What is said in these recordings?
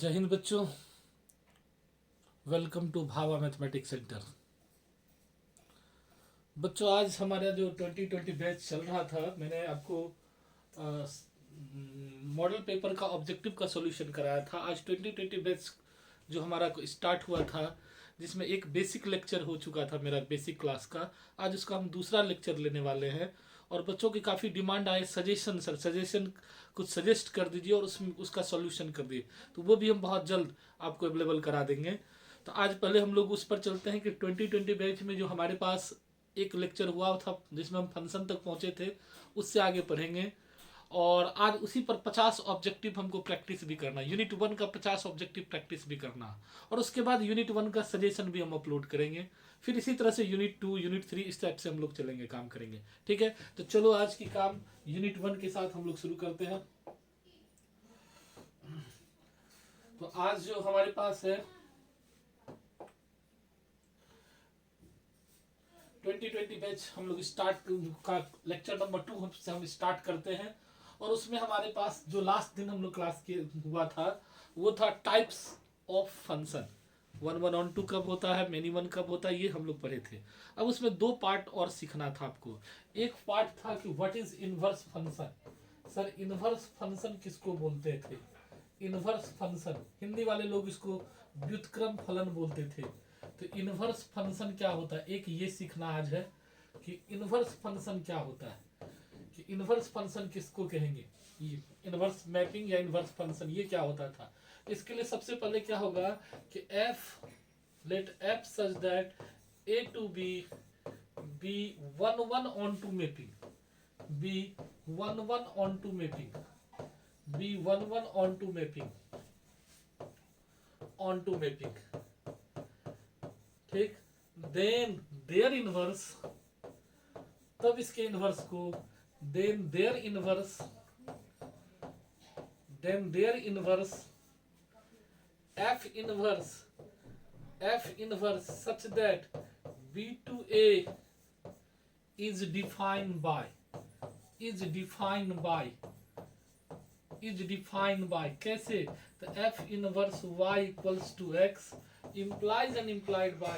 जय हिंद बच्चों, welcome to Bhava mathematics centre. बच्चों आज हमारा जो 2020 बैच चल रहा था, मैंने आपको मॉडल पेपर का ऑब्जेक्टिव का सॉल्यूशन कराया था। आज 2020 बैच जो हमारा स्टार्ट हुआ था, जिसमें एक बेसिक लेक्चर हो चुका था मेरा बेसिक क्लास का, आज उसका हम दूसरा लेक्चर लेने वाले हैं। और बच्चों की काफ़ी डिमांड आए, सजेशन सर सजेशन कुछ सजेस्ट कर दीजिए और उसका सॉल्यूशन कर दीजिए, तो वो भी हम बहुत जल्द आपको अवेलेबल करा देंगे। तो आज पहले हम लोग उस पर चलते हैं कि 2020 बैच में जो हमारे पास एक लेक्चर हुआ था जिसमें हम फंक्शन तक पहुंचे थे, उससे आगे पढ़ेंगे। और आज उसी पर 50 ऑब्जेक्टिव हमको प्रैक्टिस भी करना, यूनिट 1 का 50 ऑब्जेक्टिव प्रैक्टिस भी करना, और उसके बाद यूनिट 1 का सजेशन भी हम अपलोड करेंगे। फिर इसी तरह से यूनिट 2 यूनिट 3 इस टाइप से हम लोग चलेंगे, काम करेंगे। ठीक है, तो चलो आज की काम यूनिट 1 के साथ हम लोग शुरू करते हैं। तो आज जो हमारे पास है 2020 बैच, हम लोग स्टार्ट का लेक्चर नंबर 2 से हम स्टार्ट करते हैं। और उसमें हमारे पास जो लास्ट दिन हम लोग क्लास के हुआ था वो था टाइप्स ऑफ फंक्शन। 1 1 on 2 कब होता है, मेनी वन कब होता है, ये हम लोग पढ़े थे। अब उसमें 2 पार्ट और सीखना था आपको। एक पार्ट था कि what is inverse function. Sir inverse function किसको बोलते थे? इनवर्स फंक्शन हिंदी वाले लोग इसको व्युत्क्रम फलन बोलते थे। तो इनवर्स फंक्शन क्या होता है, एक ये सीखना आज है कि इनवर्स फंक्शन क्या होता है, कि इनवर्स फंक्शन किसको कहेंगे, ये इनवर्स मैपिंग या इनवर्स फंक्शन ये क्या होता था। इसके लिए सबसे पहले क्या होगा कि f let f such that a to b be 1 1 on 2 mapping, be 1 1 on 2 mapping, be 1 1 on 2 mapping, on 2 mapping. ठीक, देन देयर इनवर्स, तब इसके इनवर्स को, then their inverse, then their inverse f inverse such that b to a is defined by कैसे? तो f inverse y equals to x implies and implied by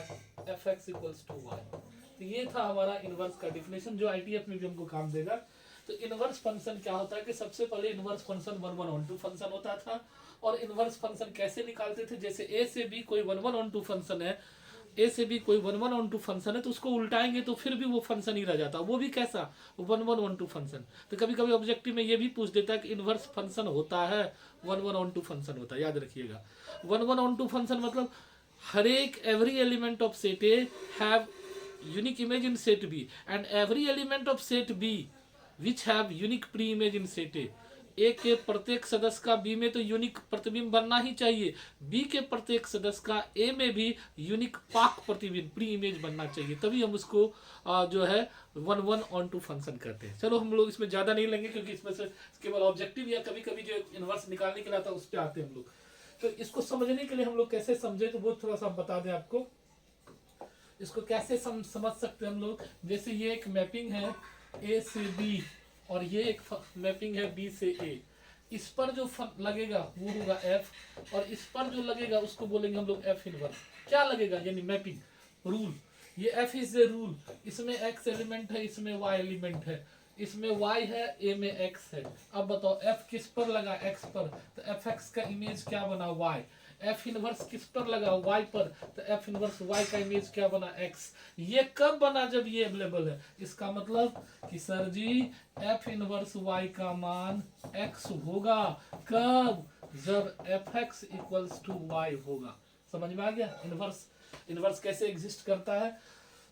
fx equals to y। तो ये था हमारा inverse का definition, जो ITF में भी हमको काम देगा। तो इनवर्स फंक्शन क्या होता है कि सबसे पहले इनवर्स फंक्शन 1 1 on 2 फंक्शन होता था। और इनवर्स फंक्शन कैसे निकालते थे, जैसे ए से बी कोई 1 1 on 2 फंक्शन है, ए से बी कोई 1 1 on 2 फंक्शन है, तो उसको उल्टाएंगे तो फिर भी वो फंक्शन ही रह जाता, वो भी कैसा 1 1 on 2 फंक्शन। तो कभी कभी ऑब्जेक्टिव में ये भी पूछ देता है कि इनवर्स फंक्शन होता है 1 1 on 2 फंक्शन होता है, याद रखिएगा। 1 1 on 2 फंक्शन मतलब हर एक every element of set A have unique image in set B and every element of set B which have unique pre image in set A के प्रत्येक सदस्य का बी में तो यूनिक प्रतिबिंब बनना ही चाहिए, बी के प्रत्येक सदस्य का ए में भी यूनिक पाक प्रतिबिंब प्री इमेज बनना चाहिए, तभी हम उसको जो है 1 1 on 2 फंक्शन करते हैं। चलो हम लोग इसमें ज्यादा नहीं लेंगे क्योंकि इसमें से केवल ऑब्जेक्टिव या कभी कभी जो इनवर्स निकालने के लिए आता है उस पर आते हैं हम लोग। तो इसको समझने के लिए हम लोग कैसे समझे, तो वो थोड़ा सा बता दें आपको। इसको कैसे समझ सकते हैं हम लोग, जैसे ये एक मैपिंग है ए से बी और ये एक मैपिंग है बी से ए। इस पर जो लगेगा वो होगा एफ, और इस पर जो लगेगा उसको बोलेंगे हम लोग एफ इनवर्स। क्या लगेगा यानी मैपिंग रूल, ये एफ इज ए रूल, इसमें एक्स एलिमेंट है, इसमें वाई एलिमेंट है, इसमें y है, a में x है। अब बताओ f किस पर लगा, x पर, तो fx का इमेज क्या बना y। f इनवर्स किस पर लगा, y पर, तो f इनवर्स y का इमेज क्या बना x। ये कब बना, जब ये अवेलेबल है। इसका मतलब कि सर जी f इनवर्स y का मान x होगा, कब, जब fx इक्वल्स टू y होगा। समझ में आ गया इनवर्स कैसे एग्जिस्ट करता है।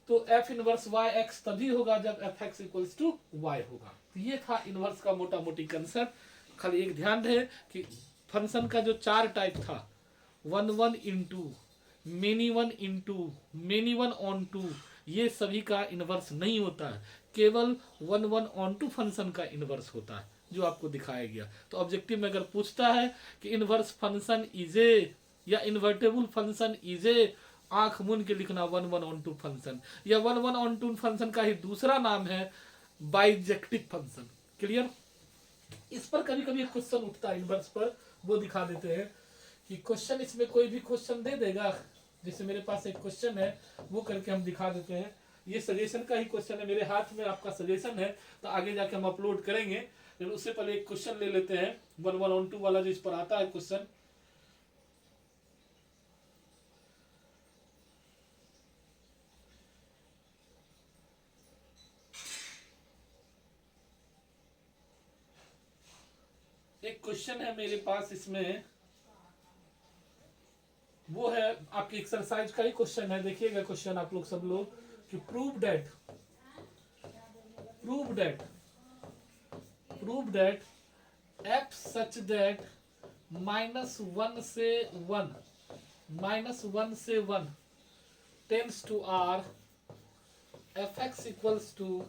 तो f इनवर्स y x तभी होगा जब fx इक्वल्स टू y होगा। तो ये था इनवर्स का मोटा मोटी कंसेप्ट। खाली एक ध्यान रहे कि फंक्शन का जो 4 टाइप था, 1 1 into, many 1 into, many 1 on 2, ये सभी का इनवर्स नहीं होता है, केवल 1 1 on 2 फंक्शन का इनवर्स होता है, जो आपको दिखाया गया। तो ऑब्जेक्टिव में अगर पूछता है कि इनवर्स फंक्शन इज ए या इन्वर्टेबल फंक्शन इज ए, आंख मूंद के लिखना 1 1 on 2 फंक्शन, या 1 1 on 2 फंक्शन का ही दूसरा नाम है बाइजेक्टिव फंक्शन। क्लियर। इस पर कभी कभी क्वेश्चन उठता है इनवर्स पर, वो दिखा देते हैं कि क्वेश्चन इसमें कोई भी क्वेश्चन दे देगा, जैसे मेरे पास एक क्वेश्चन है वो करके हम दिखा देते हैं। ये सजेशन का ही क्वेश्चन है, मेरे हाथ में आपका सजेशन है, तो आगे जाके हम अपलोड करेंगे, लेकिन उससे पहले एक क्वेश्चन ले लेते हैं 1112 वाला जो इस पर आता है क्वेश्चन। एक क्वेश्चन है मेरे पास इसमें, वो है आपकी एक्सरसाइज का ही क्वेश्चन है। देखिएगा क्वेश्चन आप लोग सब लोग कि prove that F such that -1 से 1 tends to R F x equals to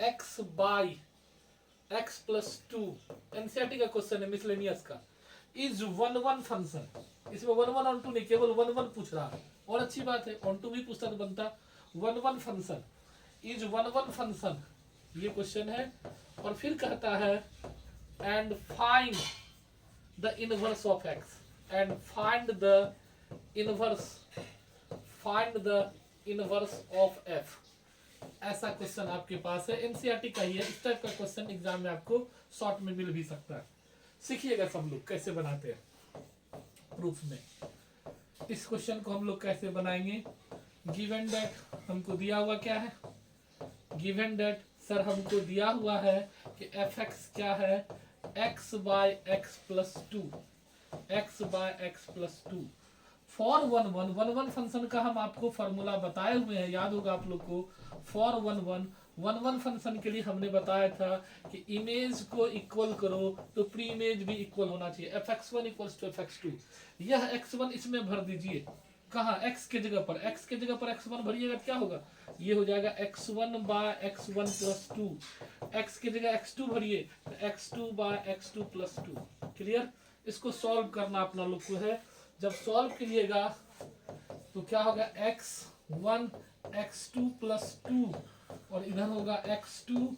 X by X plus 2। NCERT का क्वेश्चन है मिसलेनियस का। इज 1 फंक्शन, इसमें 1 ऑन टू नहीं, केवल 1 पूछ रहा है, और अच्छी बात है, ऑन टू भी पूछता तो बनता 1 फंक्शन। इज 1 फंक्शन, ये क्वेश्चन है। और फिर कहता है and find the inverse of x, and find the inverse of F. ऐसा क्वेश्चन आपके पास है, एनसीईआरटी का ही है। इस टाइप का क्वेश्चन एग्जाम में आपको शॉर्ट में मिल भी सकता है। सीखिएगा सब लोग कैसे बनाते हैं प्रूफ में। इस क्वेश्चन को हम लोग कैसे बनाएंगे, गिवन दैट हमको दिया हुआ क्या है, गिवन दैट सर हमको दिया हुआ है कि एफ एक्स क्या है, X by X plus 2, X by X plus 2 for 1 function का हम आपको फॉर्मूला बताए हुए हैं, याद होगा आप लोग को। फॉर 1 फंक्शन के लिए हमने बताया था कि इमेज को इक्वल करो तो प्री इमेज भी इक्वल होना चाहिए, fx1 इक्वल्स टू fx2। यह x1 इसमें भर दीजिए, कहाँ x के जगह पर, x के जगह पर x1 भरिएगा क्या होगा, ये हो जाएगा x1 bye x1 plus 2। x के जगह x2 भरिए तो x2 by x2 plus 2। Clear. इसको सॉल्व करना अपना लोग को है। जब सॉल्व करिएगा तो क्या होगा, x1 x2 प्लस 2 और इधर होगा x2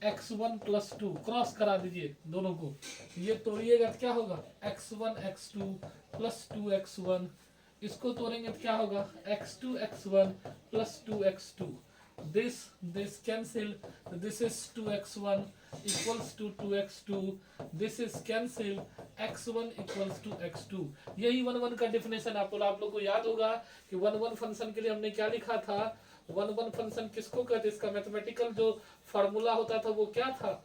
x1 प्लस 2। क्रॉस करा दीजिए दोनों को, ये तोड़िएगा तो क्या होगा, x1 x2 प्लस 2 x1। इसको तोड़ेंगे तो क्या होगा, x2 x1 plus 2 x2। this cancel, this is 2x1 equals to 2x2, this is cancel, x1 equals to x2। यही 1 का डेफिनेशन आप लोग को याद होगा कि 1 फंक्शन के लिए हमने क्या लिखा था। 1 फंक्शन किसको कहते, इसका मैथमेटिकल जो फॉर्मूला होता था वो क्या था,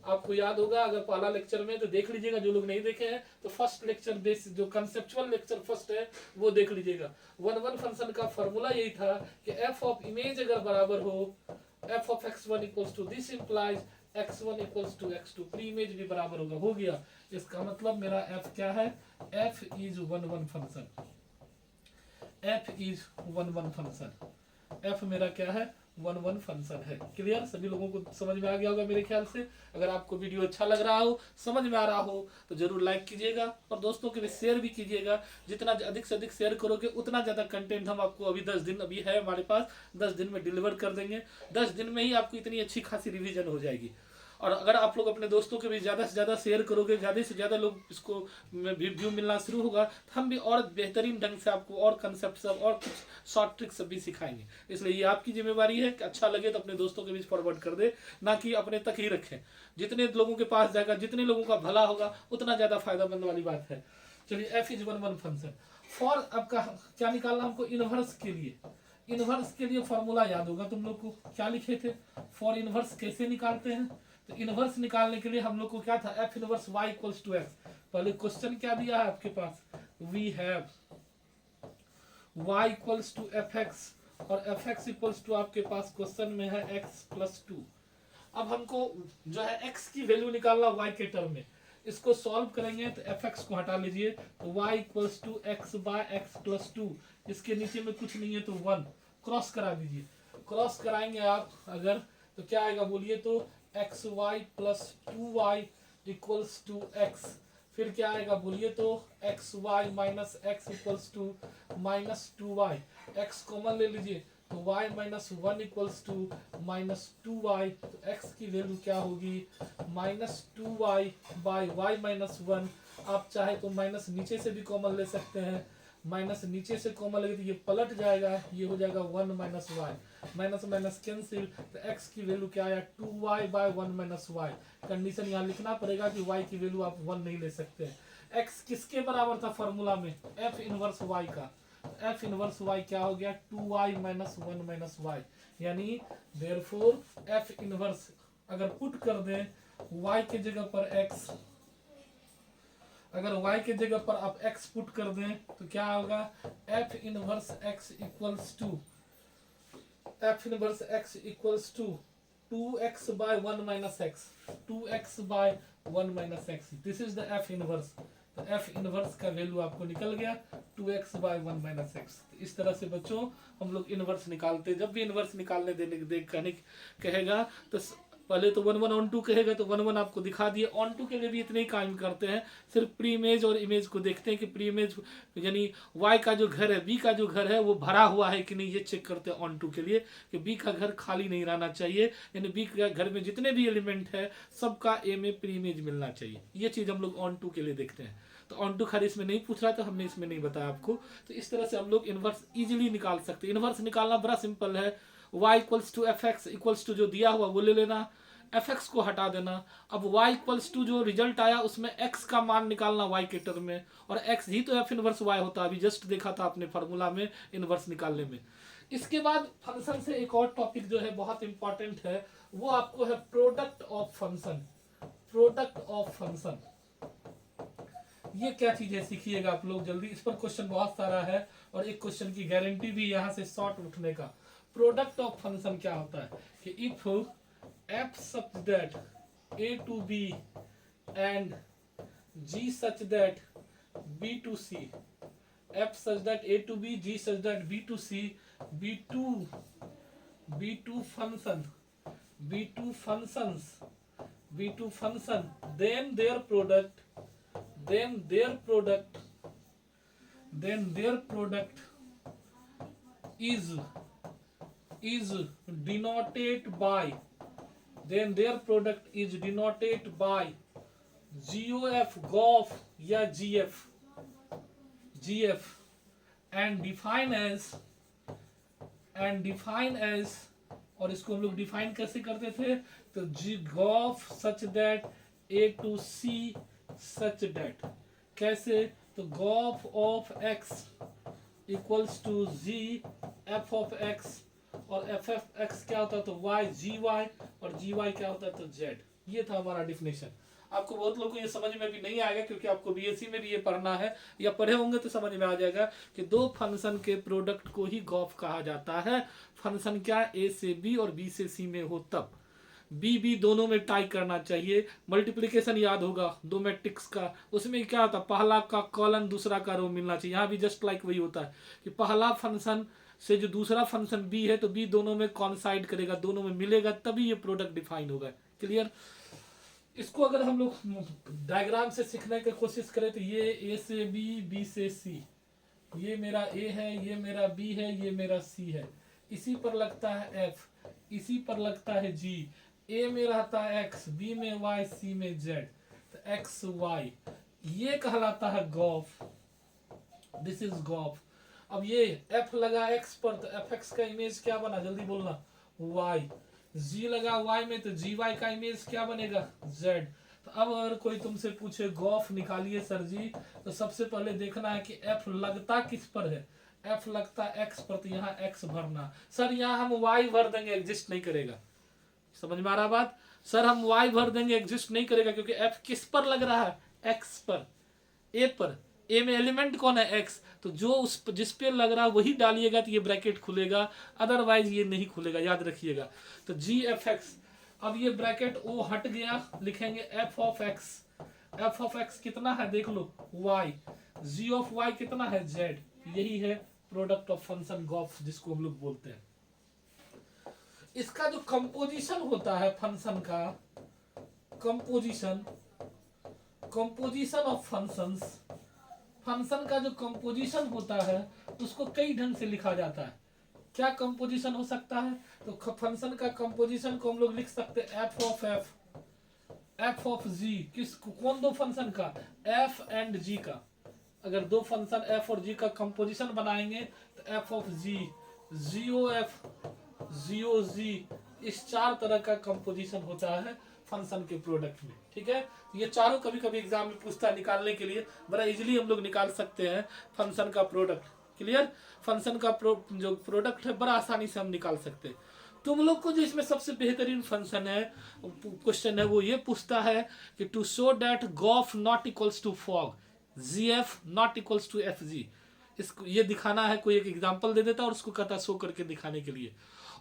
आपको याद होगा। अगर पहला लेक्चर में तो देख लीजिएगा, जो लोग नहीं देखे हैं तो फर्स्ट लेक्चर बेस जो कंसेप्चुअल लेक्चर फर्स्ट है वो देख लीजिएगा। 1 फंक्शन का फॉर्मूला यही था कि एफ ऑफ इमेज अगर बराबर हो F of x1 equals to this implies x1 equals to x2, pre image भी बराबर होगा, हो गया। इसका मतलब मेरा f क्या है, f is 1 function, f is 1 function, f मेरा क्या है 1 फंक्शन है। क्लियर, सभी लोगों को समझ में आ गया होगा मेरे ख्याल से। अगर आपको वीडियो अच्छा लग रहा हो, समझ में आ रहा हो तो जरूर लाइक कीजिएगा और दोस्तों के लिए शेयर भी कीजिएगा। जितना अधिक से अधिक शेयर करोगे उतना ज़्यादा कंटेंट हम आपको अभी 10 दिन अभी है हमारे पास, 10 दिन में डिलीवर कर देंगे। 10 दिन में ही आपको इतनी अच्छी खासी रिविजन हो जाएगी। और अगर आप लोग अपने दोस्तों के भी ज़्यादा से ज़्यादा शेयर करोगे, ज़्यादा से ज़्यादा लोग इसको व्यू मिलना शुरू होगा, तो हम भी और बेहतरीन ढंग से आपको और कंसेप्ट सब और कुछ शॉर्ट ट्रिक्स सब भी सिखाएंगे। इसलिए ये आपकी जिम्मेवारी है कि अच्छा लगे तो अपने दोस्तों के बीच फॉरवर्ड कर दे, ना कि अपने तक ही रखें। जितने लोगों के पास जाएगा, जितने लोगों का भला होगा, उतना ज़्यादा फायदामंद वाली बात है। चलिए, एफ इज 1 फंक्शन। फॉर आपका क्या निकालना हमको, इनवर्स के लिए। इनवर्स के लिए फॉर्मूला याद होगा तुम लोग को, क्या लिखे थे, फॉर इनवर्स कैसे निकालते हैं। तो इनवर्स निकालने के लिए हम लोग को क्या था, F inverse y equals to X. पहले क्वेश्चन क्या दिया है आपके पास, we have y equals to F X और एफ एक्स इक्वल्स टू आपके पास क्वेश्चन में है x प्लस 2। अब हमको जो है x की वैल्यू निकालना y के टर्म में। इसको सॉल्व करेंगे तो एफ एक्स को हटा लीजिए तो y equals to X by X plus 2। इसके नीचे में कुछ नहीं है तो 1 क्रॉस करा दीजिए। क्रॉस कराएंगे आप अगर तो क्या आएगा बोलिए तो X Y plus 2y equals to X. फिर क्या आएगा बोलिए तो X Y minus X equals to minus 2y। X common ले लीजिए तो y minus 1 equals to minus 2y। तो x की वैल्यू क्या होगी, minus 2y by y minus 1। आप चाहे तो माइनस नीचे से भी कॉमन ले सकते हैं, माइनस नीचे से कॉमन लगे तो ये पलट जाएगा, ये हो जाएगा 1 minus Y, minus minus cancel, तो x की वैल्यू क्या आया 2y bye 1 minus Y. Condition यहाँ लिखना पड़ेगा कि y की वैल्यू आप 1 नहीं ले सकते। x किसके बराबर था फॉर्मूला में, f इनवर्स y का, f इनवर्स y क्या हो गया 2y माइनस 1 माइनस वाई, यानी देयरफॉर f इनवर्स अगर पुट कर दें y के जगह पर x, अगर y के जगह पर आप x पुट कर दें तो क्या होगा f inverse x equals to, f inverse x equals to 2x by 1 minus x, 2x by 1 minus x, this is the f inverse. तो f इनवर्स का वैल्यू आपको निकल गया 2x बाय 1 माइनस x। इस तरह से बच्चों हम लोग इनवर्स निकालते, जब भी इनवर्स निकालने देने कहेगा तो पहले तो 1 1 ऑन 2 कहेगा तो 1 1 आपको दिखा दिए, ऑन 2 के लिए भी इतने ही काम करते हैं, सिर्फ प्री इमेज और इमेज को देखते हैं कि प्री इमेज यानी y का जो घर है, b का जो घर है वो भरा हुआ है कि नहीं, ये चेक करते हैं ऑन 2 के लिए कि b का घर खाली नहीं रहना चाहिए, यानी b के घर में जितने भी एलिमेंट है सबका a में प्री इमेज मिलना चाहिए, ये चीज़ हम लोग ऑन 2 के लिए देखते हैं। तो ऑन 2 खाली इसमें नहीं पूछ रहा, तो हमने इसमें नहीं बताया आपको। तो इस तरह से हम लोग इनवर्स इजीली निकाल सकते हैं। इनवर्स निकालना बड़ा सिंपल है, y equals to F x equals to जो दिया हुआ वो ले लेना, fx को हटा देना। अब y इक्वल्स टू जो रिजल्ट आया उसमें x का मान निकालना y के टर्म में, और x ही तो f इनवर्स y होता है, अभी जस्ट देखा था आपने फार्मूला में इनवर्स निकालने में। इसके बाद फंक्शन से एक और टॉपिक जो है बहुत इंपॉर्टेंट है, वो आपको है product of function. Product of function ये क्या चीज है सीखिएगा आप लोग जल्दी, इस पर क्वेश्चन बहुत सारा है और एक क्वेश्चन की गारंटी भी यहाँ से शॉर्ट उठने का। प्रोडक्ट ऑफ फंक्शन क्या होता है कि if f such that a to b and g such that b to c, f such that a to b, g such that b to c, b2 function, b2 functions, b2 function, then their product is denoted by, then their product is denoted by GOF, GOF या GF and define as, और इसको हम लोग define कैसे करते थे, तो GOF such that A to C such that, कैसे, तो GOF of x equals to G F of x, और एफ एफ एक्स क्या होता है तो y gy, और gy क्या होता है तो z। ये था हमारा डिफिनेशन। आपको बहुत लोगों को ये समझ में भी नहीं आएगा क्योंकि आपको बीएससी में भी ये पढ़ना है या पढ़े होंगे तो समझ में आ जाएगा कि दो फंक्शन के प्रोडक्ट को ही गॉफ कहा जाता है। फंक्शन क्या ए से बी और बी से सी में हो तब, बी बी दोनों में टाई करना चाहिए। मल्टीप्लिकेशन याद होगा दो मैट्रिक्स का, उसमें क्या होता है पहला का कॉलन दूसरा का रो मिलना चाहिए। यहाँ भी जस्ट लाइक वही होता है कि पहला फंक्शन से जो दूसरा फंक्शन बी है तो बी दोनों में कॉन्साइड करेगा, दोनों में मिलेगा तभी ये प्रोडक्ट डिफाइन होगा। क्लियर। इसको अगर हम लोग डायग्राम से सीखने की कोशिश करें तो ये ए से बी, बी से सी, ये मेरा ए है, ये मेरा बी है, ये मेरा सी है। इसी पर लगता है एफ, इसी पर लगता है जी। ए में रहता है एक्स, बी में वाई, सी में जेड, तो एक्स वाई ये कहलाता है गॉफ। This is Gauff. अब ये एफ लगा एक्स पर तो एफ एक्स का इमेज क्या बना, जल्दी बोलना, वाई। जी लगा वाई में तो जी वाई का इमेज क्या बनेगा, जेड। तो अब अगर कोई तुमसे पूछे गॉफ निकालिए सर जी, तो सबसे पहले देखना है कि एफ लगता किस पर है। एफ लगता एक्स पर तो यहाँ एक्स भरना। सर यहाँ हम वाई भर देंगे, एग्जिस्ट नहीं करेगा। समझ में आ रहा बात। सर हम वाई भर देंगे, एग्जिस्ट नहीं करेगा क्योंकि एफ किस पर लग रहा है, एक्स पर, ए पर। ए में एलिमेंट कौन है, एक्स। तो जो उस जिस पे लग रहा है वही डालिएगा तो ये ब्रैकेट खुलेगा, अदरवाइज ये नहीं खुलेगा, याद रखिएगा। तो जी एफ एक्स, अब ये ब्रैकेट ओ हट गया, लिखेंगे F of x. F of x कितना है देख लो, वाई। जी ऑफ वाई कितना है, जेड। यही है प्रोडक्ट ऑफ फंक्शन गॉफ जिसको हम लोग बोलते हैं। इसका जो कंपोजिशन होता है फंक्शन का, कंपोजिशन ऑफ फंक्शंस, फंक्शन का जो कंपोजिशन होता है उसको कई ढंग से लिखा जाता है। क्या कंपोजिशन हो सकता है, तो फंक्शन का कंपोजिशन को हम लोग लिख सकते हैं F of F, F of G किस कौन दो फंक्शन का, एफ एंड जी का। अगर दो फंक्शन एफ और जी का कंपोजिशन बनाएंगे तो F of G, G O F, G O G, इस चार तरह का कंपोजिशन होता है फंक्शन के प्रोडक्ट में। ठीक है, ये चारों कभी कभी एग्जाम में पूछता है, निकालने के लिए बड़ा इजीली हम लोग निकाल सकते हैं फंक्शन का प्रोडक्ट। क्लियर, फंक्शन का जो प्रोडक्ट है बड़ा आसानी से हम निकाल सकते हैं। तुम लोग को जो इसमें सबसे बेहतरीन फंक्शन है, क्वेश्चन है, वो ये पूछता है कि to show that gof not equals to fog, g f not equals to f g. इसको ये दिखाना है, कोई एक एग्जांपल दे देता है और उसको कहता है शो करके दिखाने के लिए।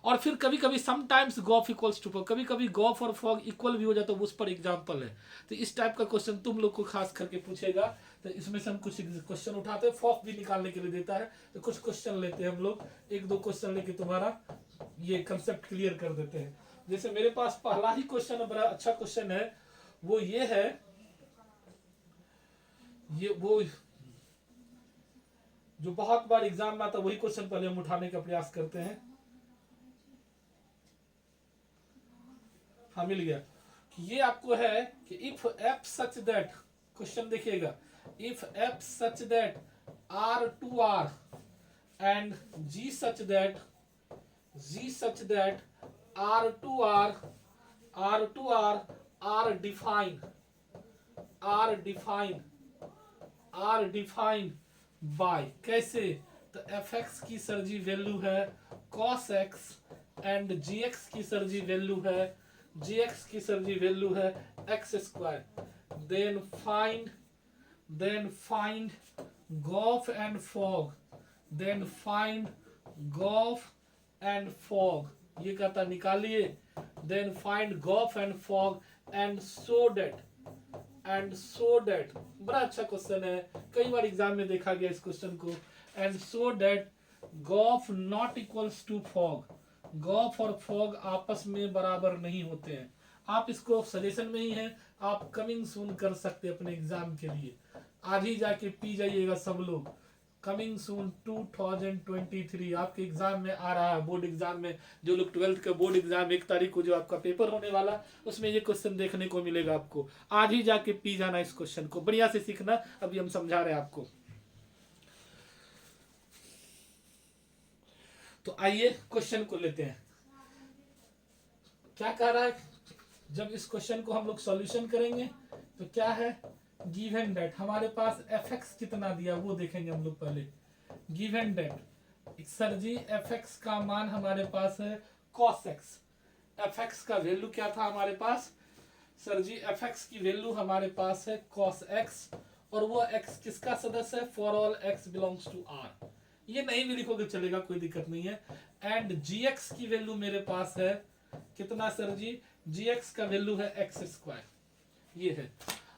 और फिर कभी कभी sometimes gof equals to fog, कभी कभी गॉफ और फॉग इक्वल भी हो जाता है, उस पर एग्जांपल है। तो इस टाइप का क्वेश्चन तुम लोग को खास करके पूछेगा। तो इसमें से हम कुछ क्वेश्चन उठाते हैं, फॉग भी निकालने के लिए देता है, तो कुछ क्वेश्चन लेते हैं हम लोग, एक दो क्वेश्चन लेके तुम्हारा ये कंसेप्ट क्लियर कर देते हैं। जैसे मेरे पास पहला ही क्वेश्चन है, बड़ा अच्छा क्वेश्चन है, वो ये है, ये वो जो बहुत बार एग्जाम में आता है वही क्वेश्चन पहले हम उठाने का प्रयास करते हैं। हाँ मिल गया। ये आपको है कि if F such that, question देखिएगा, if F such that R to R and G such that, G such that R to R, R to R R define, R define, R define by, कैसे, तो F x की सर जी value है cos X and ji x की सर जी value है, जी एक्स की सर जी वैल्यू है x square, then find, then find gof and fog, then find gof and fog, ये कहता निकालिए, then find gof and fog and so that, and so that, बड़ा अच्छा क्वेश्चन है, कई बार एग्जाम में देखा गया इस क्वेश्चन को, and so that gof not equals to fog, gof और फॉग आपस में बराबर नहीं होते हैं। आप इसको सजेशन में ही है, आप कमिंग सून कर सकते अपने एग्जाम के लिए, आज ही जाके पी जाइएगा सब लोग। कमिंग सून 2023 आपके एग्जाम में आ रहा है, बोर्ड एग्जाम में, जो लोग 12th का बोर्ड एग्जाम 1 तारीख को जो आपका पेपर होने वाला, उसमें ये क्वेश्चन देखने को मिलेगा आपको। आज ही जाके पी जाना इस क्वेश्चन को, बढ़िया से सीखना, अभी हम समझा रहे हैं आपको। तो आइए क्वेश्चन को लेते हैं। क्या कह रहा है, जब इस क्वेश्चन को हम लोग सॉल्यूशन करेंगे तो क्या है, गिवन दैट हमारे पास एफ एक्स कितना दिया वो देखेंगे हम लोग पहले। Given that sir ji f x का मान हमारे पास है कॉस एक्स, एफ एक्स का वैल्यू क्या था हमारे पास, सर जी एफ एक्स की वैल्यू हमारे पास है कॉस एक्स, और वो एक्स किसका सदस्य है, for all x belongs to R, ये नहीं भी लिखोगे चलेगा, कोई दिक्कत नहीं है। एंड जी एक्स की वैल्यू मेरे पास है कितना सर जी, जी एक्स का वैल्यू है एक्स स्क्वायर, ये है।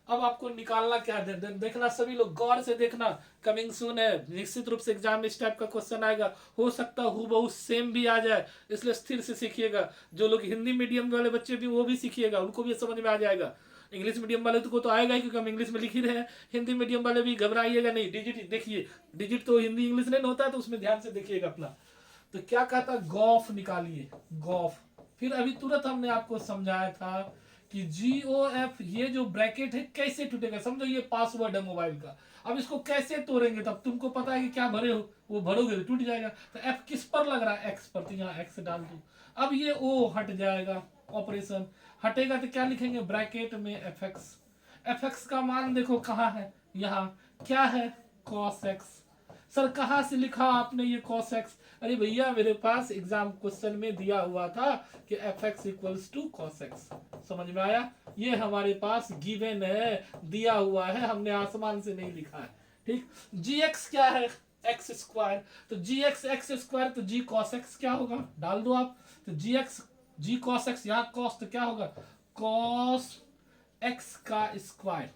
अब आपको निकालना क्या है, देखना सभी लोग गौर से देखना, कमिंग सून है, निश्चित रूप से एग्जाम में इस टाइप का क्वेश्चन आएगा, हो सकता है हूबहू सेम भी आ जाए, इसलिए स्थिर से सीखिएगा। जो लोग हिंदी मीडियम वाले बच्चे भी वो भी सीखिएगा, उनको भी समझ में आ जाएगा। इंग्लिश मीडियम वाले को तो आएगा ही, क्योंकि हम इंग्लिश में लिख ही रहे हैं। हिंदी मीडियम वाले भी घबराइएगा नहीं, डिजिट देखिए, डिजिट तो हिंदी इंग्लिश नहीं होता है, तो उसमें ध्यान से देखिएगा अपना। तो क्या कहता, गॉफ निकालिए, गॉफ। फिर अभी तुरंत हमने आपको समझाया था कि GOF, ये जो ब्रैकेट है कैसे टूटेगा, समझो ये पासवर्ड है मोबाइल का, अब इसको कैसे तोड़ेंगे, तब तुमको पता है कि क्या भरे हो, वो भरोगे तो टूट जाएगा। तो F किस पर लग रहा है, X पर, तो यहाँ X डाल दो। अब ये O हट जाएगा, ऑपरेशन हटेगा तो क्या लिखेंगे, ब्रैकेट में FX, FX का मान देखो कहाँ है, यहाँ क्या है, cos x। सर कहाँ से लिखा आपने ये cos x, अरे भैया मेरे पास एग्जाम क्वेश्चन में दिया हुआ था कि fx equals to cos x, समझ में आया, ये हमारे पास गिवन है, दिया हुआ है, हमने आसमान से नहीं लिखा है। ठीक, gx क्या है, एक्स स्क्वायर, तो gx एक्स स्क्वायर, तो g cos x क्या होगा, डाल दो आप, तो g cos x, यहाँ cos तो क्या होगा, cos x का square,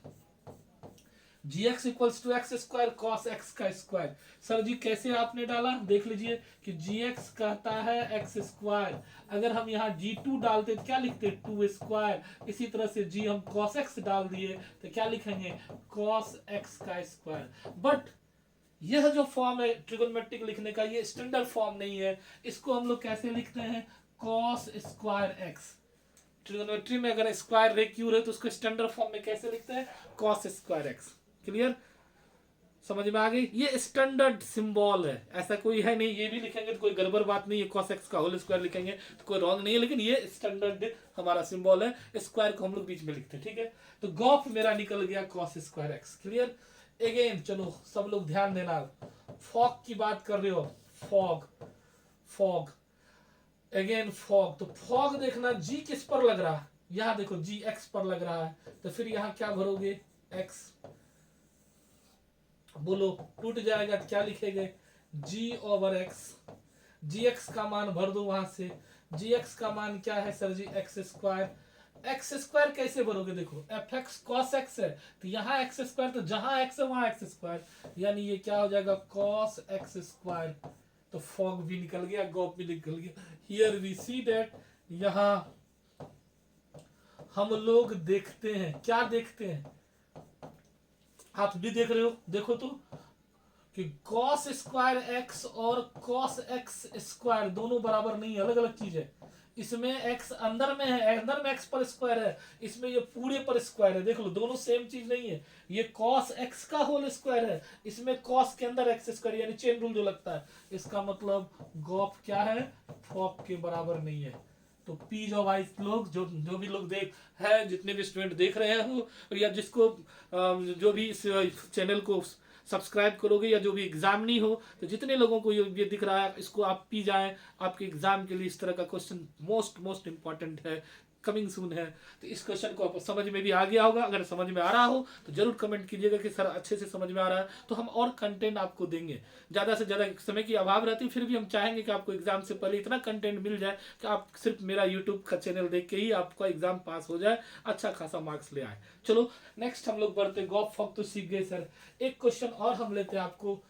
gx equals to x square cos x का स्क्वायर। सर जी कैसे आपने डाला, देख लीजिए कि gx कहता है एक्स स्क्वायर, अगर हम यहाँ g2 डालते तो क्या लिखते, 2 स्क्वायर, इसी तरह से g हम cos x डाल दिए तो क्या लिखेंगे, cos x का स्क्वायर। बट यह जो फॉर्म है ट्रिगोनोमेट्रिक लिखने का, ये स्टैंडर्ड फॉर्म नहीं है, इसको हम लोग कैसे लिखते हैं, cos स्क्वायर x, ट्रिग्नोमेट्री में अगर स्क्वायर रेक्यूर है तो उसको स्टैंडर्ड फॉर्म में कैसे लिखते हैं, कॉस स्क्वायर एक्स। क्लियर, समझ में आ गई। ये स्टैंडर्ड सिंबल है, ऐसा कोई है नहीं, ये भी लिखेंगे तो कोई गड़बड़ बात नहीं है, कॉस एक्स का होल स्क्वायर लिखेंगे तो कोई रॉन्ग नहीं है, लेकिन ये स्टैंडर्ड हमारा सिंबल है, स्क्वायर को हम लोग बीच में लिखते हैं। ठीक है, तो गॉफ मेरा निकल गया cos square x. Clear, again चलो सब लोग ध्यान देना, फॉग की बात कर रहे हो, फॉग फॉग अगेन फॉग, तो फॉग देखना जी किस पर लग रहा है, यहां देखो जी एक्स पर लग रहा है, तो फिर यहां क्या भरोगे, एक्स, बोलो टूट जाएगा तो क्या लिखेंगे, जी ओवर एक्स, जी एक्स का मान भर दो वहां से, जी एक्स का मान क्या है सर जी, एक्स स्क्वायर। एक्स स्क्वायर कैसे भरोगे, देखो एफ एक्स कॉस एक्स है तो यहाँ एक्स स्क्वायर, तो जहां एक्स है वहां एक्स स्क्वायर, यानी ये क्या हो जाएगा कॉस एक्स स्क्वायर। तो फॉग भी निकल गया, गॉप भी निकल गया। हियर वी सी दैट, यहां हम लोग देखते हैं, क्या देखते हैं, आप भी देख रहे हो, देखो तो कि cos स्क्वायर एक्स और cos एक्स स्क्वायर दोनों बराबर नहीं है, अलग अलग चीज है। इसमें x अंदर में है, अंदर में x पर स्क्वायर है, इसमें ये पूरे पर स्क्वायर है, देख लो दोनों सेम चीज नहीं है। ये cos x का होल स्क्वायर है, इसमें cos के अंदर x स्क्वायर, यानी चेन रूल जो लगता है, इसका मतलब गॉप क्या है, फॉप के बराबर नहीं है। तो पी जो भाई लोग जो भी लोग देख है, जितने भी स्टूडेंट देख रहे हो या जिसको जो भी इस चैनल को सब्सक्राइब करोगे या जो भी एग्जाम नहीं हो, तो जितने लोगों को ये दिख रहा है इसको आप पी जाएं, आपके एग्जाम के लिए इस तरह का क्वेश्चन मोस्ट इंपॉर्टेंट है, कमिंग सून है। तो इस क्वेश्चन को समझ में भी आ गया होगा, अगर समझ में आ रहा हो तो जरूर कमेंट कीजिएगा कि सर अच्छे से समझ में आ रहा है, तो हम और कंटेंट आपको देंगे। ज़्यादा से ज़्यादा समय की अभाव रहती है, फिर भी हम चाहेंगे कि आपको एग्जाम से पहले इतना कंटेंट मिल जाए कि आप सिर्फ मेरा यूट्यूब का चैनल देख के ही आपका एग्जाम पास हो जाए, अच्छा खासा मार्क्स ले आए। चलो नेक्स्ट हम लोग बढ़ते, गॉप फॉक तो सीख गए सर, एक क्वेश्चन और हम लेते हैं आपको,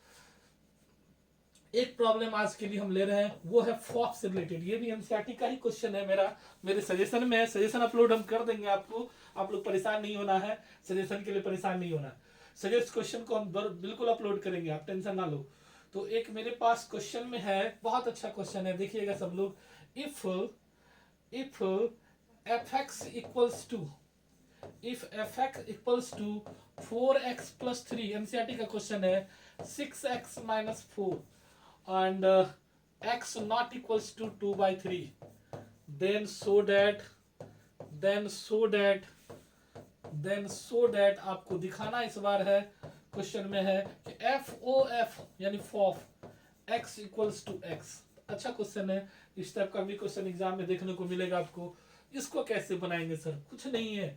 एक प्रॉब्लम आज के लिए हम ले रहे हैं, वो है फॉप से रिलेटेड। ये भी एनसीईआरटी का ही क्वेश्चन है, मेरे सजेशन में है, सजेशन अपलोड हम कर देंगे आपको, आप लोग परेशान नहीं होना है, सजेशन के लिए परेशान नहीं होना, सजेस्ट क्वेश्चन को हम बिल्कुल अपलोड करेंगे, आप टेंशन ना लो। तो एक मेरे पास क्वेश्चन में है, बहुत अच्छा क्वेश्चन है, देखिएगा सब लोग, if f x equals to, if fx equals to 4x plus 3, NCERT का क्वेश्चन है, 6x minus 4 and x not equals to 2/3, then so that आपको दिखाना इस बार है, क्वेश्चन में है कि f यानी फॉफ x equals to x। अच्छा क्वेश्चन है, इस टाइप का भी क्वेश्चन एग्जाम में देखने को मिलेगा आपको। इसको कैसे बनाएंगे सर, कुछ नहीं है,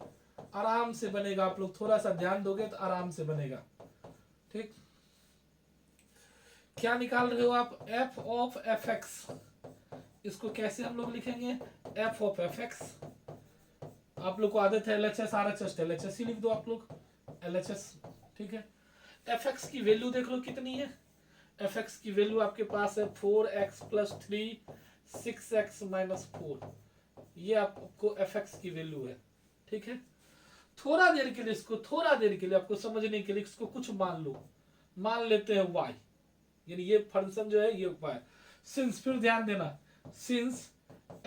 आराम से बनेगा, आप लोग थोड़ा सा ध्यान दोगे तो आराम से बनेगा। ठीक, क्या निकाल रहे हो आप, f ऑफ एफ एक्स, इसको कैसे हम लोग लिखेंगे, f ऑफ एफ एक्स। आप लोग को आदत है LHS RHS, LHS ही लिख दो आप लोग, LHS। ठीक है, एफ एक्स की वैल्यू देख लो कितनी है, एफ एक्स की वैल्यू आपके पास है 4x plus 3 6x minus 4, ये आपको एफ एक्स की वैल्यू है। ठीक है, थोड़ा देर के लिए इसको, थोड़ा देर के लिए आपको समझने के लिए इसको कुछ मान लो, मान लेते हैं y, यानी ये फंक्शन जो है ये y, सिंस, फिर ध्यान देना, सिंस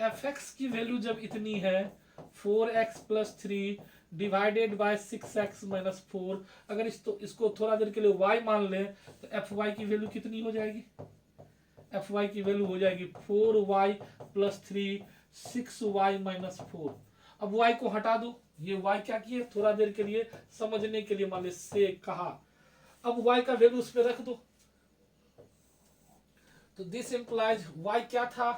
fx की वैल्यू जब इतनी है 4x plus 3 divided by 6x minus 4, अगर इसको थोड़ा देर के लिए y मान ले तो fy की वैल्यू कितनी हो जाएगी, fy की वैल्यू हो जाएगी 4y plus 3 6y minus 4। अब y को हटा दो, ये y क्या किए, थोड़ा देर के लिए समझने के लिए मान ले से कहा, अब y का वैल्यू उस पर रख दो, तो दिस इंप्लाइज y क्या था,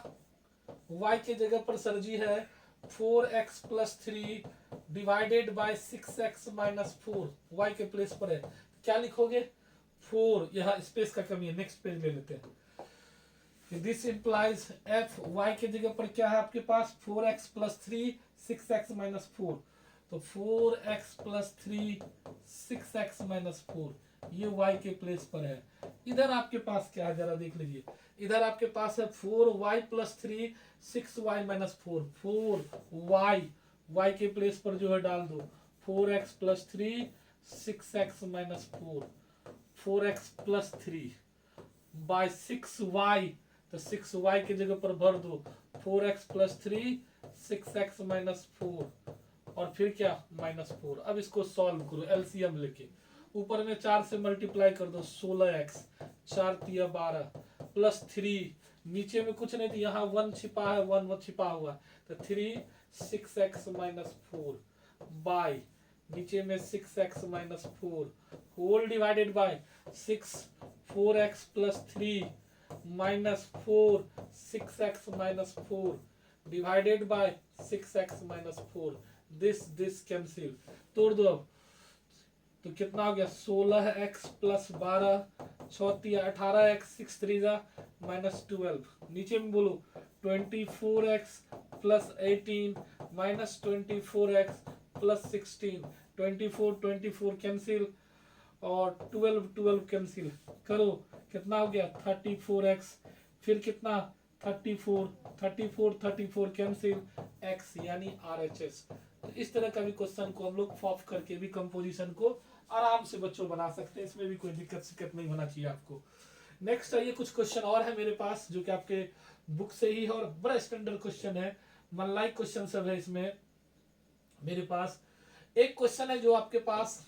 y के जगह पर सर जी है 4x plus 3 divided by 6x minus 4, y के प्लेस पर है, क्या लिखोगे 4, यहाँ स्पेस का कमी है, नेक्स्ट पेज ले लेते हैं। दिस इंप्लाइज f y के जगह पर क्या है आपके पास 4x plus 3 6x minus 4, तो 4x plus 3 6x minus 4, ये y के प्लेस पर है। इधर आपके पास क्या है जरा देख लीजिए, इधर आपके पास है 4y plus 3 6y minus 4, 4y, y के प्लेस पर जो है डाल दो 4x plus 3 6x minus 4, 4x plus 3 by 6y, तो 6y की जगह पर भर दो 4x प्लस 3, 6x माइनस 4 और फिर क्या -4। अब इसको सॉल्व करो एलसीएम लेके, ऊपर में 4 से मल्टीप्लाई कर दो 16x, 4 तिया 12 प्लस 3, नीचे में कुछ नहीं थी, यहाँ 1 छिपा है, 1 छिपा हुआ, तो 3 6x माइनस 4 बाई नीचे में 6x minus 4 whole divided by 6 4x plus 3 minus 4 6x minus 4 divided by 6x minus 4। This cancel, तोड़ दो अब, तो कितना हो गया 16x प्लस 12 6 18x 6 3 माइनस 12, नीचे में बोलो 24x plus 18 minus 24x plus 16, 24 cancel और 12 कैंसिल करो, कितना हो गया 34x, फिर कितना 34 कैंसिल x यानी RHS। तो इस तरह का भी क्वेश्चन को हम लोग फॉफ करके भी कंपोजिशन को आराम से बच्चों बना सकते हैं, इसमें भी कोई दिक्कत नहीं होना चाहिए आपको। नेक्स्ट आइए, कुछ क्वेश्चन और है मेरे पास जो कि आपके बुक से ही है और बड़ा स्टैंडर्ड क्वेश्चन है, मन लाइक क्वेश्चन सब है इसमें मेरे पास। एक क्वेश्चन है जो आपके पास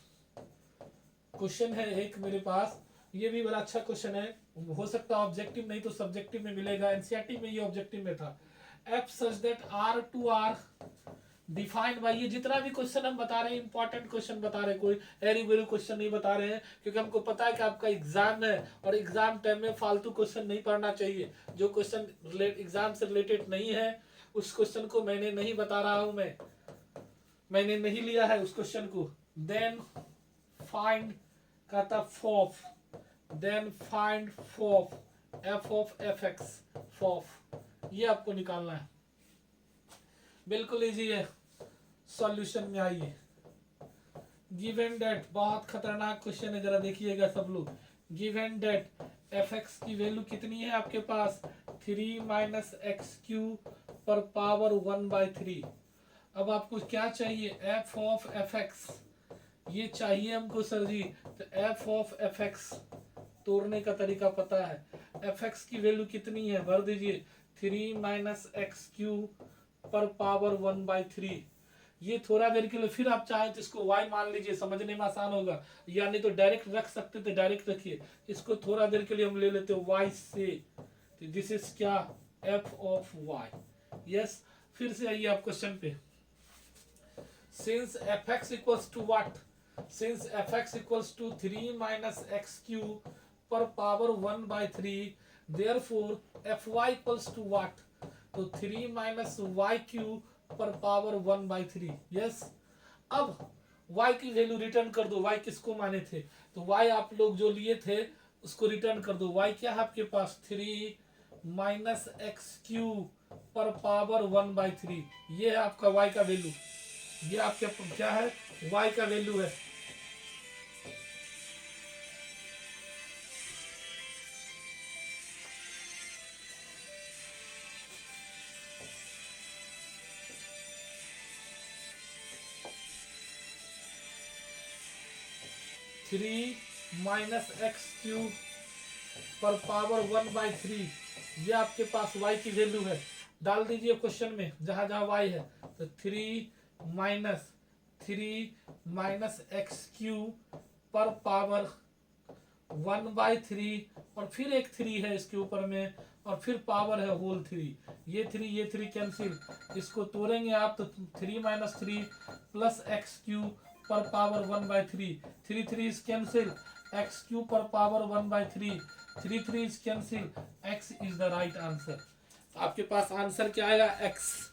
क्वेश्चन है एक मेरे पास, ये भी बड़ा अच्छा क्वेश्चन है, हो सकता है ऑब्जेक्टिव नहीं तो सब्जेक्टिव में मिलेगा, एनसीईआरटी में ये ऑब्जेक्टिव में था। F such that R to R defined by, ये जितना भी क्वेश्चन हम बता रहे हैं इंपॉर्टेंट क्वेश्चन बता रहे हैं, कोई एरी वेरी क्वेश्चन नहीं बता रहे हैं, क्योंकि हमको पता है कि आपका एग्जाम है और एग्जाम टाइम में फालतू क्वेश्चन नहीं पढ़ना चाहिए। जो क्वेश्चन एग्जाम से रिलेटेड नहीं है उस क्वेश्चन को मैंने नहीं बता रहा हूं, मैंने नहीं लिया है उस क्वेश्चन को। देन फाइंड कहता F O F, then find F O F F of F X, F O F ये आपको निकालना है, बिल्कुल इजी है। सॉल्यूशन में आइए, गिवन डेट, बहुत खतरनाक क्वेश्चन है, जरा देखिएगा सब लोग। गिवन डेट एफ एक्स की वैल्यू कितनी है आपके पास 3 माइनस एक्स क्यू पर पावर 1/3। अब आपको क्या चाहिए एफ ऑफ एफ एक्स, ये चाहिए हमको सर जी। तो एफ ऑफ एफ एक्स तोड़ने का तरीका पता है, एफ एक्स की वैल्यू कितनी है भर दीजिए 3 माइनस एक्स क्यू पर पावर 1/3। ये थोड़ा देर के लिए फिर आप चाहें तो इसको y मान लीजिए, समझने में आसान होगा, या नहीं तो डायरेक्ट रख सकते थे, डायरेक्ट रखिए। इसको थोड़ा देर के लिए हम ले लेते हैं y से, तो दिस इज क्या f ऑफ y। यस, फिर से आइए आप क्वेश्चन पे। Since fx equals to what, since fx equals to 3 minus x cube पर power 1/3, therefore fy equals to what, तो 3 माइनस वाई क्यू पर पावर 1/3। यस, अब y की वैल्यू रिटर्न कर दो, y किसको माने थे, तो y आप लोग जो लिए थे उसको रिटर्न कर दो। y क्या है आपके पास 3 माइनस एक्स क्यू पर पावर 1/3, ये है आपका y का वैल्यू, ये आपके क्या है y का वैल्यू है। थ्री माइनस एक्स क्यू पर पावर 1/3, ये आपके पास y की वैल्यू है। डाल दीजिए क्वेश्चन में जहां जहां y है, तो 3 माइनस एक्स क्यू पर पावर 1/3 और फिर एक 3 है इसके ऊपर में और फिर पावर है होल 3, ये 3 कैंसिल, इसको तोड़ेंगे आप तो 3 माइनस 3 प्लस एक्स क्यू पर power 1/3, 3 is cancel, x cube पर power 1/3, 3 is cancel, x is the right answer. आपके पास आंसर क्या आएगा x।